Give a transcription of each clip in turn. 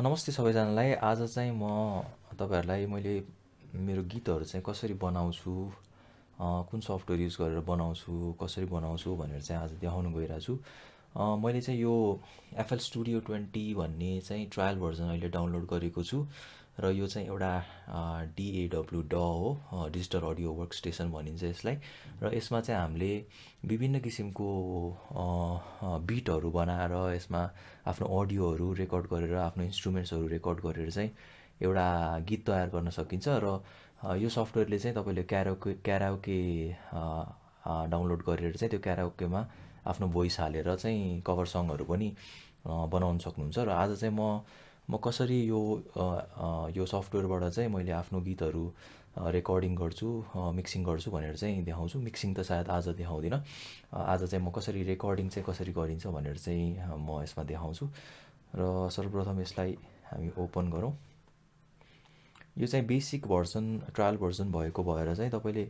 नमस्ते सबैजनालाई। आज चाहिँ म तपाईँहरूलाई मैले मेरो गीतहरू चाहिँ कसरी बनाउँछु, कुन सफ्टवेयर युज गरेर बनाउँछु, कसरी बनाउँछु भनेर चाहिँ आज देखाउन गइरहेको छु। मैले चाहिँ यो एफएल स्टुडियो 20 भन्ने चाहिँ ट्रायल भर्जन अहिले डाउनलोड गरेको छु र यो चाहिँ एउटा डिएडब्ल्यू हो, डिजिटल अडियो वर्क स्टेसन भनिन्छ यसलाई। र यसमा चाहिँ हामीले विभिन्न किसिमको बिटहरू बनाएर यसमा आफ्नो अडियोहरू रेकर्ड गरेर आफ्नो इन्स्ट्रुमेन्ट्सहरू रेकर्ड गरेर चाहिँ एउटा गीत तयार गर्न सकिन्छ। र यो सफ्टवेयरले चाहिँ तपाईँले क्याराओके डाउनलोड गरेर चाहिँ त्यो क्याराओकेमा आफ्नो भोइस हालेर चाहिँ कभर सङहरू पनि बनाउन सक्नुहुन्छ। र आज चाहिँ म कसरी यो सफ्टवेयरबाट चाहिँ मैले आफ्नो गीतहरू रेकर्डिङ गर्छु, मिक्सिङ गर्छु भनेर चाहिँ देखाउँछु। मिक्सिङ त सायद आज देखाउँदिनँ। आज चाहिँ म कसरी रेकर्डिङ चाहिँ कसरी गरिन्छ भनेर चाहिँ म यसमा देखाउँछु। र सर्वप्रथम यसलाई हामी ओपन गरौँ। यो चाहिँ बेसिक भर्जन, ट्रायल भर्जन भएको भएर चाहिँ तपाईँले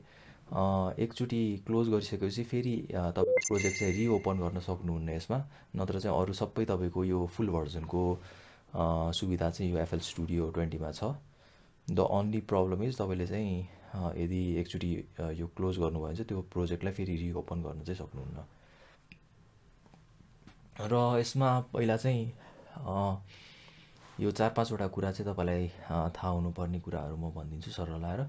एकचोटि क्लोज गरिसकेपछि फेरि तपाईँको प्रोजेक्ट चाहिँ रिओपन गर्न सक्नुहुन्न यसमा। नत्र चाहिँ अरू सबै तपाईँको यो फुल भर्जनको सुविधा चाहिँ यो एफएल स्टुडियो 20 मा छ। द अन्ली प्रब्लम इज तपाईँले चाहिँ यदि एकचोटि यो क्लोज गर्नुभयो भने चाहिँ त्यो प्रोजेक्टलाई फेरि रिओपन गर्न चाहिँ सक्नुहुन्न। र यसमा पहिला चाहिँ यो 4-5वटा कुरा चाहिँ तपाईँलाई थाहा हुनुपर्ने कुराहरू म भनिदिन्छु सरल लाएर।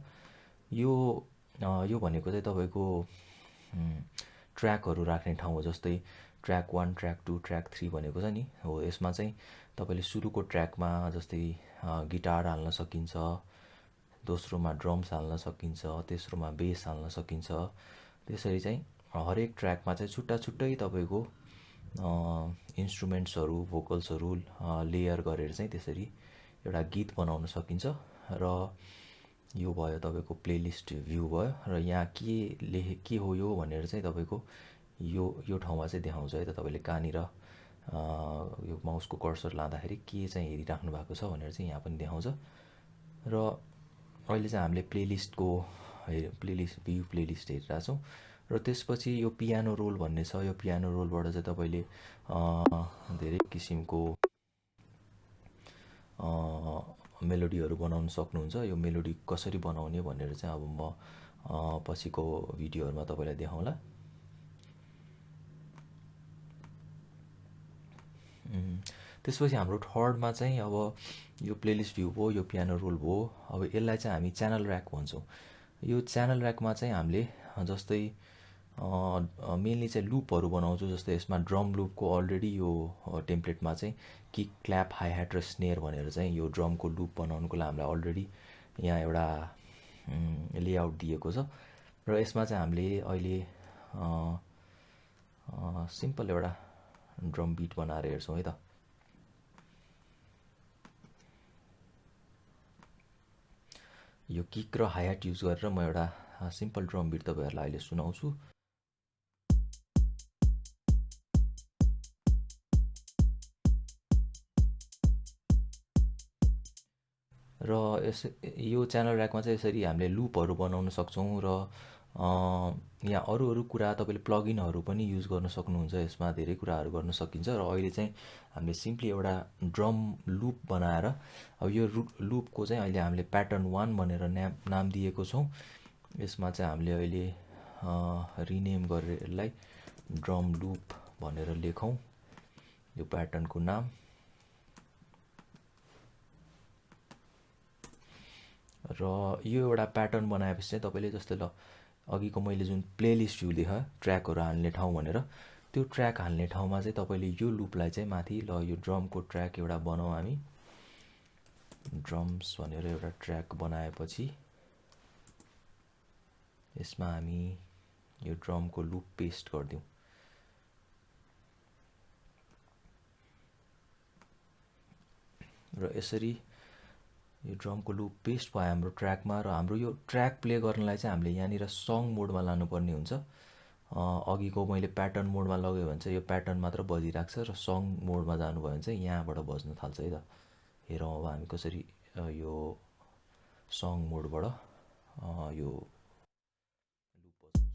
यो भनेको चाहिँ तपाईँको ट्र्याकहरू राख्ने ठाउँ हो। जस्तै ट्र्याक 1, ट्र्याक 2, ट्र्याक 3 भनेको छ नि हो। यसमा चाहिँ तपाईँले सुरुको ट्र्याकमा जस्तै गिटार हाल्न सकिन्छ, दोस्रोमा ड्रम्स हाल्न सकिन्छ, तेस्रोमा बेस हाल्न सकिन्छ। त्यसरी चाहिँ हरेक ट्र्याकमा चाहिँ छुट्टा छुट्टै तपाईँको इन्स्ट्रुमेन्ट्सहरू, भोकल्सहरू लेयर गरेर चाहिँ त्यसरी एउटा गीत बनाउन सकिन्छ। र यो भयो तपाईँको प्लेलिस्ट भ्यू भयो। र यहाँ के हो यो भनेर चाहिँ तपाईँको यो ठाउँमा चाहिँ देखाउँछ है त। तपाईँले कहाँनिर यो माउसको कर्सर लाँदाखेरि के चाहिँ हेरिराख्नु भएको छ भनेर चाहिँ यहाँ पनि देखाउँछ। र अहिले चाहिँ हामीले प्लेलिस्ट हेरिरहेछौँ। र त्यसपछि यो पियानो रोल भन्ने छ। यो पियानो रोलबाट चाहिँ तपाईँले धेरै किसिमको मेलोडीहरू बनाउन सक्नुहुन्छ। यो मेलोडी कसरी बनाउने भनेर चाहिँ अब म पछिको भिडियोहरूमा तपाईँलाई देखाउँला। त्यसपछि हाम्रो थर्डमा चाहिँ अब यो प्लेलिस्ट भ्यू भयो, यो पियानो रोल भयो। अब यसलाई चाहिँ हामी च्यानल ऱ्याक भन्छौँ। यो च्यानल ऱ्याकमा चाहिँ हामीले जस्तै मेनली चाहिँ लुपहरू बनाउँछु। जस्तै यसमा ड्रम लुपको अलरेडी यो टेम्प्लेटमा चाहिँ किक, क्ल्याप, हाइह्याट र स्नेयर भनेर चाहिँ यो ड्रमको लुप बनाउनुको लागि हामीलाई अलरेडी यहाँ एउटा लेआउट दिएको छ। र यसमा चाहिँ हामीले अहिले सिम्पल एउटा ड्रम बिट बनाएर हेर्छौँ है त। यो किक र हाइह्याट युज गरेर म एउटा सिम्पल ड्रम बिट तपाईँहरूलाई अहिले सुनाउँछु। र यो च्यानल ऱ्याकमा चाहिँ यसरी हामीले लुपहरू बनाउन सक्छौँ। र यहाँ अरू कुरा तपाईँले प्लगइनहरू पनि युज गर्न सक्नुहुन्छ। यसमा धेरै कुराहरू गर्न सकिन्छ। र अहिले चाहिँ हामीले सिम्पली एउटा ड्रम लुप बनाएर अब यो लुपको चाहिँ अहिले हामीले प्याटर्न 1 भनेर नाम दिएको छौँ। यसमा चाहिँ हामीले अहिले रिनेम गरेर यसलाई ड्रम लुप भनेर लेखौँ यो प्याटर्नको नाम। र यो एउटा प्याटर्न बनाएपछि चाहिँ तपाईँले जस्तै ल अघिको मैले जुन प्लेलिस्ट भ्यू देखाएँ ट्र्याकहरू हाल्ने ठाउँ भनेर, त्यो ट्र्याक हाल्ने ठाउँमा चाहिँ तपाईँले यो लुपलाई चाहिँ माथि ल यो ड्रमको ट्र्याक एउटा बनाऊँ हामी। ड्रम्स भनेर एउटा ट्र्याक बनाएपछि यसमा हामी यो ड्रमको लुप पेस्ट गरिदिउँ। र यसरी यो ड्रमको लुप पेस्ट भयो हाम्रो ट्र्याकमा। र हाम्रो यो ट्र्याक प्ले गर्नलाई चाहिँ हामीले यहाँनिर सङ मोडमा लानुपर्ने हुन्छ। अघिको मैले प्याटर्न मोडमा लगायो भने चाहिँ यो प्याटर्न मात्र बजिरहेको छ। र सङ मोडमा जानुभयो भने चाहिँ यहाँबाट बज्न थाल्छ है त। हेरौँ अब हामी कसरी यो सङ मोडबाट यो लुप बजाउन सक्छौँ।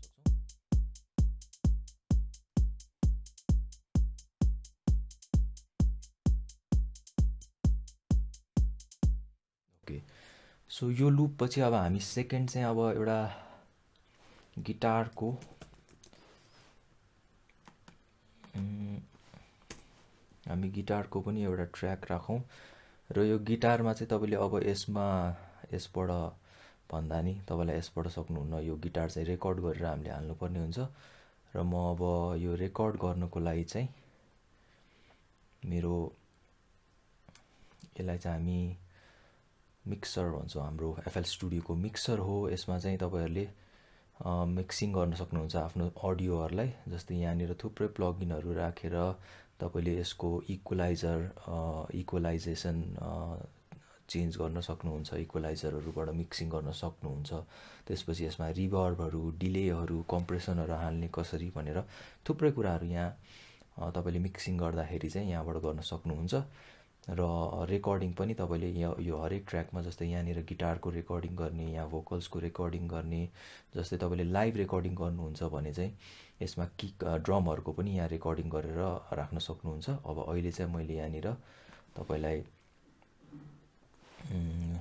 सो यो लुप पछि अब हामी सेकेन्ड चाहिँ अब एउटा गिटारको हामी गिटारको पनि एउटा ट्र्याक राखौँ र यो गिटारमा चाहिँ तपाईँले अब यसबाट भन्दा नि तपाईँलाई यसबाट सक्नुहुन्न, यो गिटार चाहिँ रेकर्ड गरेर हामीले हाल्नुपर्ने हुन्छ। र म अब यो रेकर्ड गर्नको लागि चाहिँ मेरो यसलाई चाहिँ हामी मिक्सर भन्छौँ, हाम्रो एफएल स्टुडियोको मिक्सर हो। यसमा चाहिँ तपाईँहरूले मिक्सिङ गर्न सक्नुहुन्छ आफ्नो अडियोहरूलाई। जस्तै यहाँनिर थुप्रै प्लगइनहरू राखेर तपाईँले यसको इक्वलाइजेसन चेन्ज गर्न सक्नुहुन्छ, इक्वलाइजरहरूबाट मिक्सिङ गर्न सक्नुहुन्छ। त्यसपछि यसमा रिभर्बहरू, डिलेहरू, कम्प्रेसनहरू हाल्ने कसरी भनेर थुप्रै कुराहरू यहाँ तपाईँले मिक्सिङ गर्दाखेरि चाहिँ यहाँबाट गर्न सक्नुहुन्छ। र रेकर्डिङ पनि तपाईँले यो हरेक ट्र्याकमा, जस्तै यहाँनिर गिटारको रेकर्डिङ गर्ने, यहाँ भोकल्सको रेकर्डिङ गर्ने, जस्तै तपाईँले लाइभ रेकर्डिङ गर्नुहुन्छ भने चाहिँ यसमा किक ड्रमहरूको पनि यहाँ रेकर्डिङ गरेर राख्न सक्नुहुन्छ। अब अहिले चाहिँ मैले यहाँनिर तपाईँलाई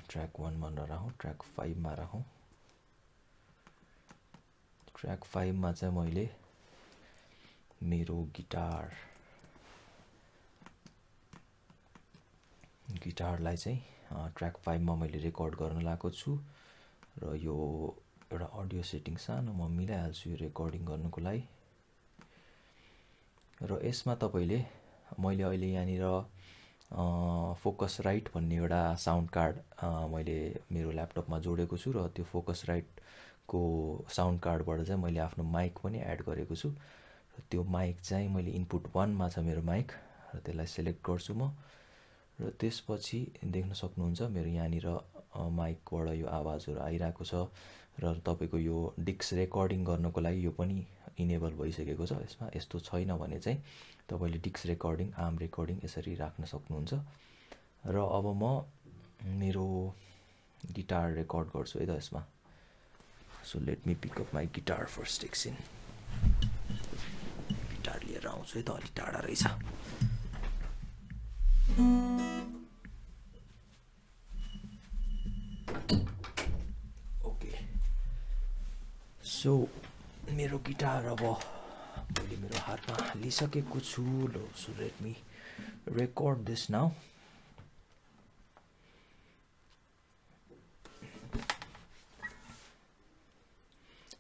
ट्र्याक 1मा नराखौँ, ट्र्याक 5मा राखौँ। ट्र्याक 5मा चाहिँ मैले मेरो गिटारलाई चाहिँ ट्र्याक 5मा मैले रेकर्ड गर्न लागेको छु। र यो एउटा अडियो सेटिङ सानो म मिलाइहाल्छु यो रेकर्डिङ गर्नको लागि। र यसमा तपाईँले, मैले अहिले यहाँनिर फोकस राइट भन्ने एउटा साउन्ड कार्ड मैले मेरो ल्यापटपमा जोडेको छु। र त्यो फोकस राइटको साउन्ड कार्डबाट चाहिँ मैले आफ्नो माइक पनि एड गरेको छु। र त्यो माइक चाहिँ मैले इनपुट 1मा छ मेरो माइक, र त्यसलाई सेलेक्ट गर्छु म। र त्यसपछि देख्न सक्नुहुन्छ मेरो यहाँनिर माइकबाट यो आवाजहरू आइरहेको छ। र तपाईँको यो डिक्स रेकर्डिङ गर्नको लागि यो पनि इनेबल भइसकेको छ। यसमा यस्तो छैन भने चाहिँ तपाईँले डिक्स रेकर्डिङ, आर्म रेकर्डिङ यसरी राख्न सक्नुहुन्छ। र अब म मेरो गिटार रेकर्ड गर्छु है त यसमा। So let me pick up my guitar first एकछिन। गिटार लिएर आउँछु है त, अलिक टाढा रहेछ। ओके, सो मेरो गिटार अब मैले मेरो हातमा लिइसकेको छु। So let me record this now.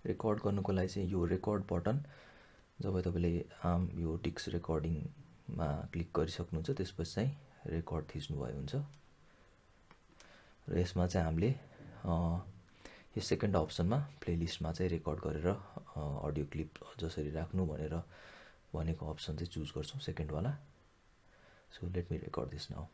Record गर्नुको लागि चाहिँ यो रेकर्ड बटन जब तपाईँले यो डिक्स रेकर्डिङमा क्लिक गरिसक्नुहुन्छ त्यसपछि चाहिँ रेकर्ड थिच्नुभयो हुन्छ। र यसमा चाहिँ हामीले यो सेकेन्ड अप्सनमा प्लेलिस्टमा चाहिँ रेकर्ड गरेर अडियो क्लिप जसरी राख्नु भनेर भनेको अप्सन चाहिँ चुज गर्छौँ, सेकेन्डवाला। So let me record this now.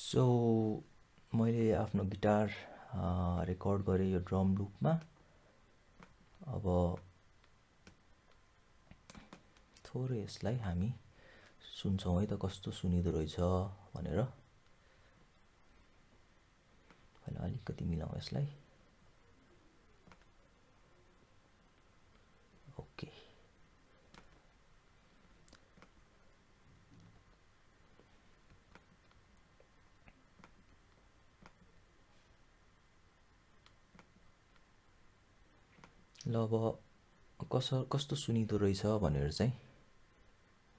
So मैले आफ्नो गिटार रेकर्ड गरेँ यो ड्रम लुपमा। अब थोरै यसलाई हामी सुन्छौँ है त कस्तो सुनिँदो रहेछ भनेर। पहिला अलिकति मिलाउँ यसलाई। ओके, ल अब कस्तो सुनिँदो रहेछ भनेर चाहिँ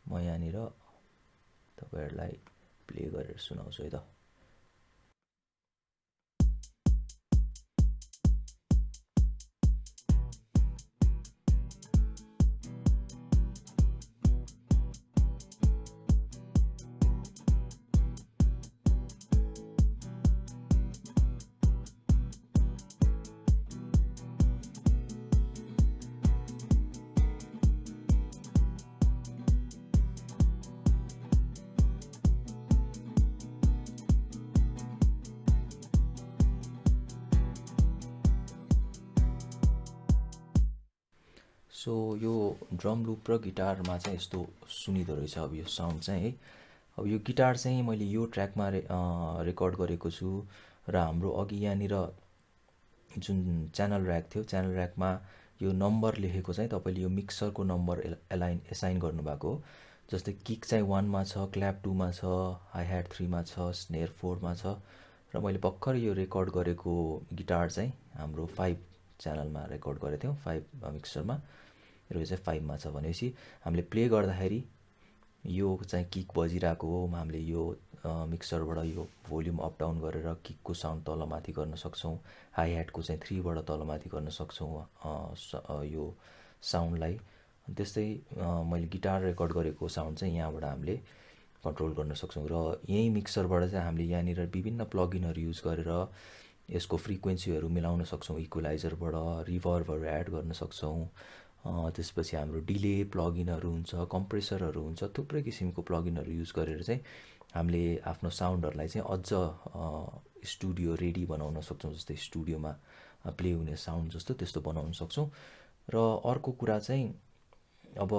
म यहाँनिर तपाईँहरूलाई प्ले गरेर सुनाउँछु है त। सो यो ड्रम लुप र गिटारमा चाहिँ यस्तो सुनिँदो रहेछ अब यो साउन्ड चाहिँ है। अब यो गिटार चाहिँ मैले यो ट्र्याकमा रेकर्ड गरेको छु र हाम्रो अघि यहाँनिर जुन च्यानल ऱ्याक थियो, च्यानल ऱ्याकमा यो नम्बर लेखेको चाहिँ तपाईँले यो मिक्सरको नम्बर एसाइन गर्नुभएको हो। जस्तै किक चाहिँ 1मा छ, क्ल्याप 2मा छ, हाई ह्याट 3मा छ, स्नेयर 4मा छ र मैले भर्खर यो रेकर्ड गरेको गिटार चाहिँ हाम्रो 5 च्यानलमा रेकर्ड गरेको थियौँ, 5 मिक्सरमा र यो चाहिँ 5मा छ भनेपछि हामीले प्ले गर्दाखेरि यो चाहिँ किक बजिरहेको हो। हामीले यो मिक्सरबाट यो भोल्युम अप डाउन गरेर किकको साउन्ड तलमाथि गर्न सक्छौँ। हाई ह्याटको चाहिँ 3बाट तलमाथि गर्न सक्छौँ यो साउन्डलाई। त्यस्तै मैले गिटार रेकर्ड गरेको साउन्ड चाहिँ यहाँबाट हामीले कन्ट्रोल गर्न सक्छौँ र यही मिक्सरबाट चाहिँ हामीले यहाँनिर विभिन्न प्लगइनहरू युज गरेर यसको फ्रिक्वेन्सीहरू मिलाउन सक्छौँ। इक्वलाइजरबाट रिभर्भहरू एड गर्न सक्छौँ। त्यसपछि हाम्रो डिले प्लगइनहरू हुन्छ, कम्प्रेसरहरू हुन्छ, थुप्रै किसिमको प्लगइनहरू युज गरेर चाहिँ हामीले आफ्नो साउन्डहरूलाई चाहिँ अझ स्टुडियो रेडी बनाउन सक्छौँ। जस्तै स्टुडियोमा प्ले हुने साउन्ड जस्तो त्यस्तो बनाउन सक्छौँ। र अर्को कुरा चाहिँ अब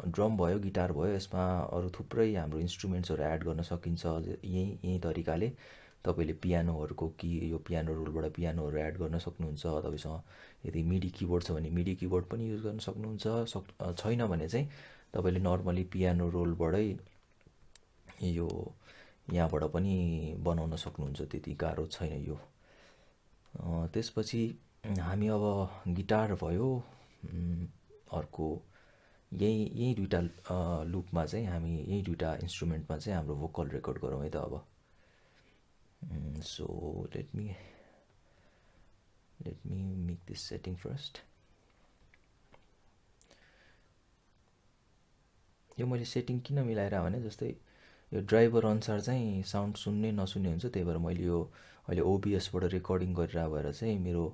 ड्रम भयो, गिटार भयो, यसमा अरू थुप्रै हाम्रो इन्स्ट्रुमेन्ट्सहरू एड गर्न सकिन्छ। यही तरिकाले तपाईँले पियानोहरूको यो पियानो रोलबाट पियानोहरू एड गर्न सक्नुहुन्छ। तपाईँसँग यदि मिडी किबोर्ड छ भने मिडी किबोर्ड पनि युज गर्न सक्नुहुन्छ। छैन भने चाहिँ तपाईँले नर्मली पियानो रोलबाटै यो यहाँबाट पनि बनाउन सक्नुहुन्छ, त्यति गाह्रो छैन यो। त्यसपछि हामी अब गिटार भयो, अर्को यही दुईवटा लुपमा चाहिँ हामी यही दुईवटा इन्स्ट्रुमेन्टमा चाहिँ हाम्रो भोकल रेकर्ड गरौँ है त अब। So let me make this setting first. यो मैले सेटिङ किन मिलाएर भने जस्तै यो ड्राइभर अनुसार चाहिँ साउन्ड सुन्ने नसुन्ने हुन्छ। त्यही भएर मैले यो अहिले ओबिएसबाट रेकर्डिङ गरेर भएर चाहिँ मेरो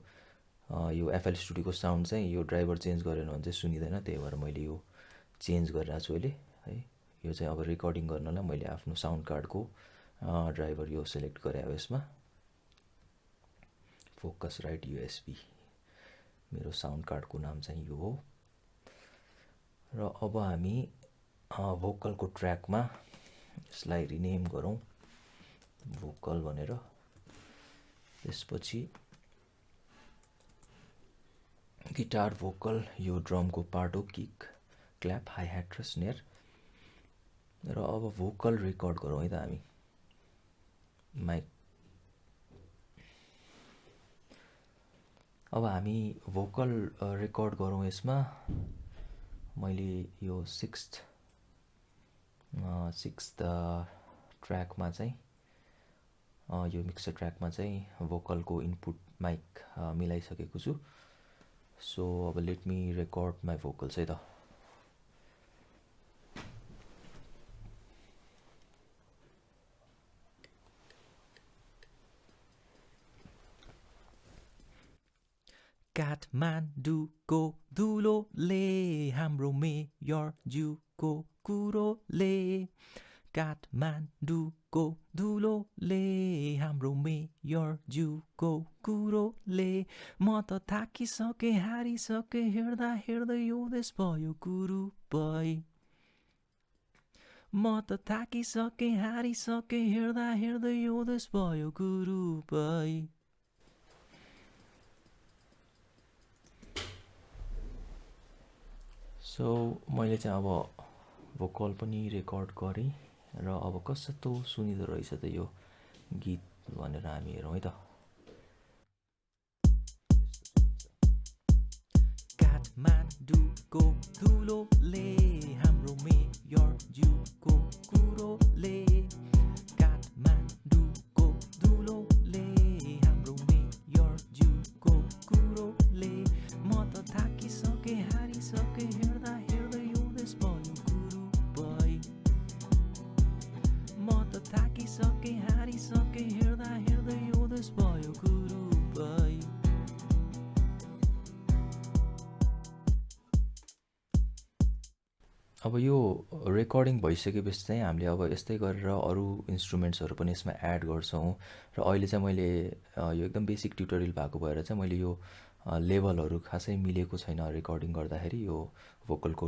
यो एफएल स्टुडियोको साउन्ड चाहिँ यो ड्राइभर चेन्ज गरेन भने चाहिँ सुनिँदैन। त्यही भएर मैले यो चेन्ज गरिरहेको छु अहिले है। यो चाहिँ अब रेकर्डिङ गर्नलाई मैले आफ्नो साउन्ड कार्डको ड्राइभर यो सेलेक्ट गरेँ। अब यसमा फोकस राइट युएसबी, मेरो साउन्ड कार्डको नाम चाहिँ यो हो। र अब हामी भोकलको ट्र्याकमा यसलाई रिनेम गरौँ भोकल भनेर। त्यसपछि गिटार, भोकल, यो ड्रमको पार्ट हो, किक, क्ल्याप, हाई ह्याट र स्नेयर। र अब भोकल रेकर्ड गरौँ है त हामी। माइक अब हामी भोकल रेकर्ड गरौँ यसमा। मैले यो सिक्स्थ ट्र्याकमा चाहिँ यो मिक्सर ट्र्याकमा चाहिँ भोकलको इनपुट माइक मिलाइसकेको छु। सो अब late me record my vocals है त। काठमाडौँको धुलोले हाम्रो मेयर ज्यूको कुरोले, काठमाडौँको धुलोले हाम्रो मेयर ज्यूको कुरोले, म त थाकिसके हारिसके हेर्दा हेर्दै यो देश भयो कुरूपै, म त थाकिसके हारिसके हेर्दा हेर्दै यो देश भयो कुरूपै। सो मैले चाहिँ अब भोकल पनि रेकर्ड गरेँ र अब कस्तो सुनिँदो रहेछ त यो गीत भनेर हामी हेरौँ है त। काठमाडौँको धुलोले हाम्रो मेयर ज्यूको कुरोले, काठमाडौँको धुलोले हाम्रो मेयर ज्यूको कुरोले, म त थाकिसके हारिसके हेर्दा हेर्दै यो देश भयो कुरूपै, म त थाकिसके हारिसके हेर्दा हेर्दै यो देश भयो कुरूपै। अब यो रेकर्डिङ भइसकेपछि चाहिँ हामीले अब यस्तै गरेर अरू इन्स्ट्रुमेन्ट्सहरू पनि यसमा एड गर्छौँ। र अहिले चाहिँ मैले यो एकदम बेसिक ट्युटोरियल भएको भएर चाहिँ मैले यो लेभलहरू खासै मिलेको छैन रेकर्डिङ गर्दाखेरि। यो भोकलको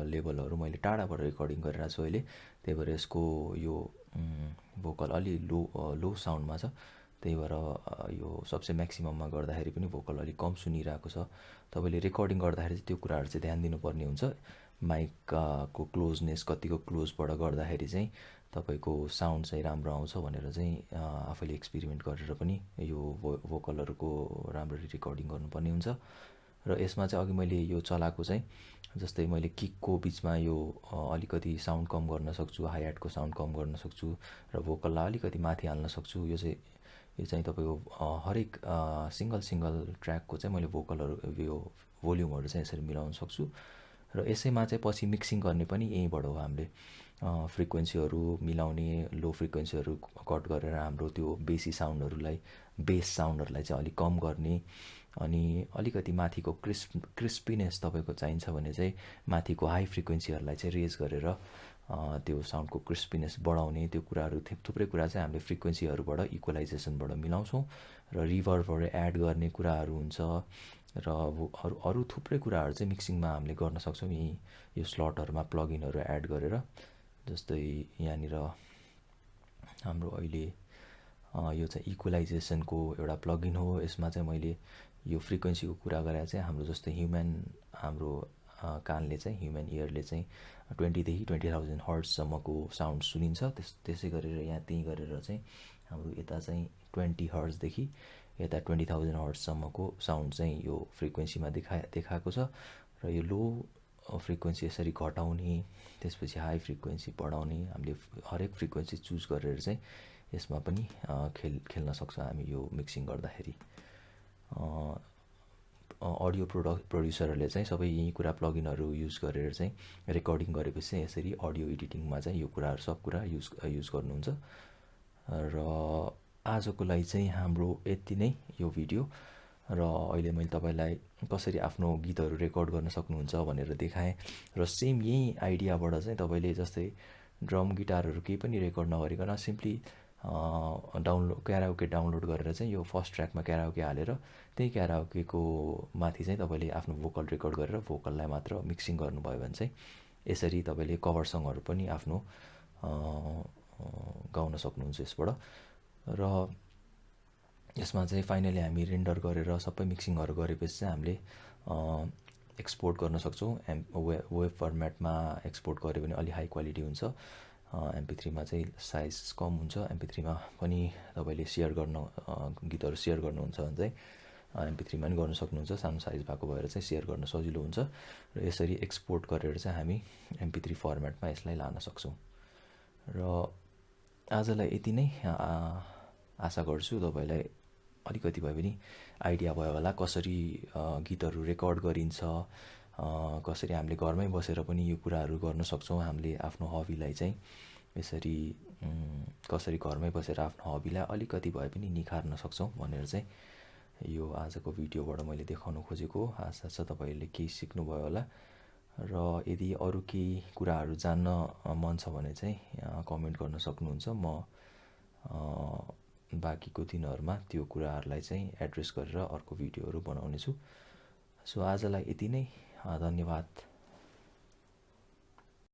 लेभलहरू मैले टाढाबाट रेकर्डिङ गरिरहेको छु अहिले, त्यही भएर यसको यो भोकल अलि लो साउन्डमा छ। त्यही भएर यो सबसे म्याक्सिमममा गर्दाखेरि पनि भोकल अलिक कम सुनिरहेको छ। तपाईँले रेकर्डिङ गर्दाखेरि चाहिँ त्यो कुराहरू चाहिँ ध्यान दिनुपर्ने हुन्छ। माइकको क्लोजनेस कतिको क्लोजबाट गर्दाखेरि चाहिँ तपाईँको साउन्ड चाहिँ राम्रो आउँछ भनेर चाहिँ आफैले एक्सपेरिमेन्ट गरेर पनि यो भोकलहरूको राम्ररी रेकर्डिङ गर्नुपर्ने हुन्छ। र यसमा चाहिँ अघि मैले यो चलाएको चाहिँ जस्तै मैले किकको बिचमा यो अलिकति साउन्ड कम गर्न सक्छु, हाई ह्याटको साउन्ड कम गर्न सक्छु र भोकललाई अलिकति माथि हाल्न सक्छु। यो चाहिँ तपाईँको हरेक सिङ्गल ट्र्याकको चाहिँ मैले भोकलहरू यो भोल्युमहरू चाहिँ यसरी मिलाउन सक्छु। र यसैमा चाहिँ पछि मिक्सिङ गर्ने पनि यहीँबाट हो। हामीले फ्रिक्वेन्सीहरू मिलाउने, लो फ्रिक्वेन्सीहरू कट गरेर हाम्रो त्यो बेसी साउन्डहरूलाई, बेस साउन्डहरूलाई चाहिँ अलिक कम गर्ने, अनि अलिकति माथिको क्रिस्पीनेस तपाईँको चाहिन्छ भने चाहिँ माथिको हाई फ्रिक्वेन्सीहरूलाई चाहिँ रेज गरेर त्यो साउन्डको क्रिस्पीनेस बढाउने, त्यो कुराहरू थुप्रै कुरा चाहिँ हामीले फ्रिक्वेन्सीहरूबाट इक्वलाइजेसनबाट मिलाउँछौँ। र रिभर्बहरू एड गर्ने कुराहरू हुन्छ र अरू थुप्रै कुराहरू चाहिँ मिक्सिङमा हामीले गर्न सक्छौँ यहीँ यो स्लटहरूमा प्लगइनहरू एड गरेर। जस्तै यहाँनिर हाम्रो अहिले यो चाहिँ इक्वलाइजेसनको एउटा प्लगइन हो। यसमा चाहिँ मैले यो फ्रिक्वेन्सीको कुरा गरेर चाहिँ हाम्रो जस्तै हाम्रो कानले चाहिँ, ह्युमन इयरले चाहिँ 20देखि 20,000 हर्ट्जसम्मको साउन्ड सुनिन्छ। त्यसै गरेर यहाँ त्यहीँ गरेर चाहिँ हाम्रो यता चाहिँ 20 हर्ट्जदेखि यता 20,000 हर्ट्जसम्मको साउन्ड चाहिँ यो फ्रिक्वेन्सीमा देखाएको छ। र यो लो फ्रिक्वेन्सी यसरी घटाउने, त्यसपछि हाई फ्रिक्वेन्सी बढाउने, हामीले हरेक फ्रिक्वेन्सी चुज गरेर चाहिँ यसमा पनि खेल्न सक्छौँ हामी यो मिक्सिङ गर्दाखेरि। अडियो प्रड्युसरहरूले चाहिँ सबै यही कुरा प्लगइनहरू युज गरेर चाहिँ रेकर्डिङ गरेपछि चाहिँ यसरी अडियो एडिटिङमा चाहिँ यो कुराहरू सब कुरा युज गर्नुहुन्छ। र आजको लागि चाहिँ हाम्रो यति नै यो भिडियो। र अहिले मैले तपाईँलाई कसरी आफ्नो गीतहरू रेकर्ड गर्न सक्नुहुन्छ भनेर देखाएँ। र सेम यही आइडियाबाट चाहिँ तपाईँले जस्तै ड्रम गिटारहरू केही पनि रेकर्ड नगरिकन सिम्पली क्याराओके डाउनलोड गरेर चाहिँ यो फर्स्ट ट्र्याकमा क्याराओके हालेर त्यही क्याराओकेको माथि चाहिँ तपाईँले आफ्नो भोकल रेकर्ड गरेर भोकललाई मात्र मिक्सिङ गर्नुभयो भने चाहिँ यसरी तपाईँले कभर सङहरू पनि आफ्नो गाउन सक्नुहुन्छ यसबाट। र यसमा चाहिँ फाइनली हामी रेन्डर गरेर सबै मिक्सिङहरू गरेपछि चाहिँ हामीले एक्सपोर्ट गर्न सक्छौँ। वेब फर्मेटमा एक्सपोर्ट गऱ्यो भने अलि हाई क्वालिटी हुन्छ। MP3मा चाहिँ साइज कम हुन्छ। MP3मा पनि तपाईँले गीतहरू सेयर गर्नुहुन्छ भने चाहिँ MP3मा पनि गर्न सक्नुहुन्छ। सानो साइज भएको भएर चाहिँ सेयर गर्न सजिलो हुन्छ। र यसरी एक्सपोर्ट गरेर चाहिँ हामी MP3 फर्मेटमा यसलाई लान सक्छौँ। र आजलाई यति नै। आशा गर्छु तपाईँलाई अलिकति भए पनि आइडिया भयो होला कसरी गीतहरू रेकर्ड गरिन्छ, कसरी हामीले घरमै बसेर पनि यो कुराहरू गर्न सक्छौँ। हामीले आफ्नो हबीलाई चाहिँ यसरी कसरी घरमै बसेर आफ्नो हबीलाई अलिकति भए पनि निखार्न सक्छौँ भनेर चाहिँ यो आजको भिडियोबाट मैले देखाउन खोजेको। आशा छ तपाईँले केही सिक्नुभयो होला। र यदि अरू केही कुराहरू जान्न मन छ भने चाहिँ कमेन्ट गर्न सक्नुहुन्छ। म बाँकीको दिनहरूमा त्यो कुराहरूलाई चाहिँ एड्रेस गरेर अर्को भिडियोहरू बनाउनेछु। सो आजलाई यति नै। धन्यवाद।